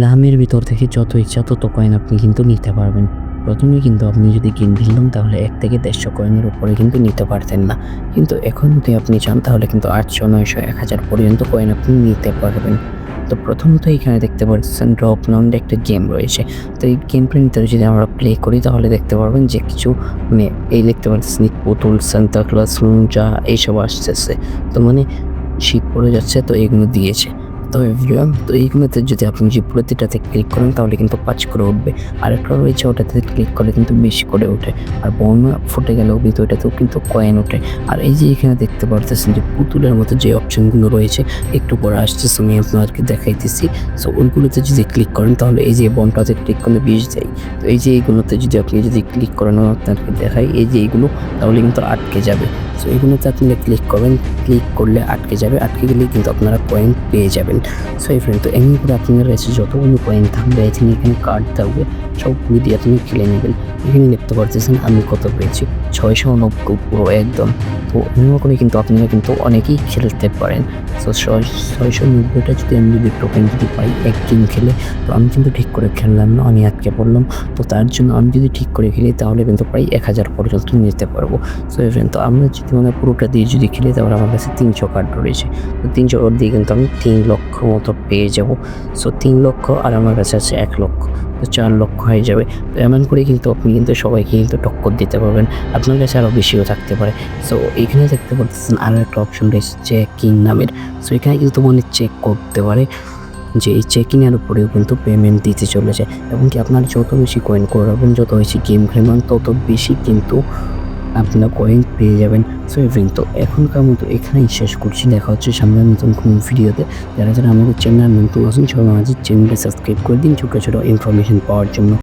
লামের ভিতর থেকে যত ইচ্ছা তত কয়েন আপনি কিন্তু নিতে পারবেন। প্রথমে কিন্তু আপনি যদি গেম খেলতেন তাহলে 1 থেকে 150 কয়েনের উপরে কিন্তু নিতে পারতেন না। কিন্তু এখন যদি আপনি চান তাহলে কিন্তু 800, 900, 1000 পর্যন্ত কয়েন আপনি নিতে পারবেন। তো প্রথমত এখানে দেখতে পাচ্ছেন ড্রপ নামে একটা গেম রয়েছে। তো এই গেমটার ভিতরে যদি আমরা প্লে করি তাহলে দেখতে পারবেন যে কিছু মানে এই দেখতে পাচ্ছেন পুতুল, সান্তা ক্লজ, যা এইসব আসতেছে। তো মানে শীত পড়ে যাচ্ছে তো এগুলো দিয়েছে। তো এভরিওয়ান, তো এইগুলোতে যদি আপনি যে প্রতিটাতে ক্লিক করেন তাহলে কিন্তু 5 করে উঠবে। আরেকটা রয়েছে ওটাতে ক্লিক করলে কিন্তু বেশি করে ওঠে। আর বর্ণ ফুটে গেলেও ভিতরটাতেও কিন্তু কয়েন ওঠে। আর এই যে এখানে দেখতে পারতেছেন যে পুতুলের মতো যে অপশনগুলো রয়েছে একটু পরে আসতেছে, আমি আপনাদেরকে দেখাইতেছি। সো ওইগুলোতে যদি ক্লিক করেন তাহলে এই যে বনটাতে ক্লিক করলে 20 যায়। তো এই যে এইগুলোতে যদি ক্লিক করেন আপনাদেরকে দেখাই, এই যে এইগুলো তাহলে কিন্তু আটকে যাবে। সো এগুলোতে আপনি ক্লিক করবেন, ক্লিক করলে আটকে যাবে, আটকে গেলেই কিন্তু আপনারা কয়েন পেয়ে যাবেন। সো এই ফ্রেন্ড, তো এমনি করে আপনার কাছে যতগুলো কয়েন থাকবে এখানে কার্ড থাকবে সবগুলো দিয়ে আপনি খেলে নেবেন। এখানে দেখতে পারতেছেন আমি কত পেয়েছি, 690 পুরো একদম। তো এমনি করে কিন্তু আপনারা কিন্তু অনেকেই খেলতে পারেন। সো 690টা যদি আমি টোকেন যদি পাই এক গেম খেলে, তো আমি কিন্তু ঠিক করে খেললাম না, আমি আটকে পড়লাম। তো তার জন্য আমি যদি ঠিক করে খেলি তাহলে কিন্তু প্রায় 1000 পর্যন্ত নিতে পারবো। সো এই ফ্রেন্ড, তো আমরা যদি মানে পুরোটা দিয়ে যদি খেলি তাহলে আমার কাছে 300 কার্ড রয়েছে। তো 300 কার্ড দিয়ে কিন্তু আমি 3 লক্ষ মতো পেয়ে যাব। সো 3 লক্ষ আর আমার কাছে আছে 1 লক্ষ, তো 4 লক্ষ হয়ে যাবে। তো এমন করে কিন্তু আপনি কিন্তু সবাইকে কিন্তু টক্কর দিতে পারবেন। আপনার কাছে আরও বেশিও থাকতে পারে। সো এখানে দেখতে পাচ্ছেন আরও একটা অপশন রয়েছে চেকিং নামের। সো এখানে কিন্তু মানে চেক করতে পারে যে এই চেকিংয়ের উপরেও কিন্তু পেমেন্ট দিতে চলেছে, এবং কি আপনার যত বেশি কয়েন করাবেন, যত বেশি গেম খেলবেন তত বেশি কিন্তু আপনারা কয়েন পেয়ে যাবেন। সো ইভেন, তো এখনকার মতো এখানেই শেষ করছি। দেখা হচ্ছে সামনের নতুন কোনো ভিডিওতে। যারা আমাদের চ্যানেল নতুন আছেন সবাই আমাদের চ্যানেলটা সাবস্ক্রাইব করে দিন ছোটো ছোটো ইনফরমেশন পাওয়ার জন্য।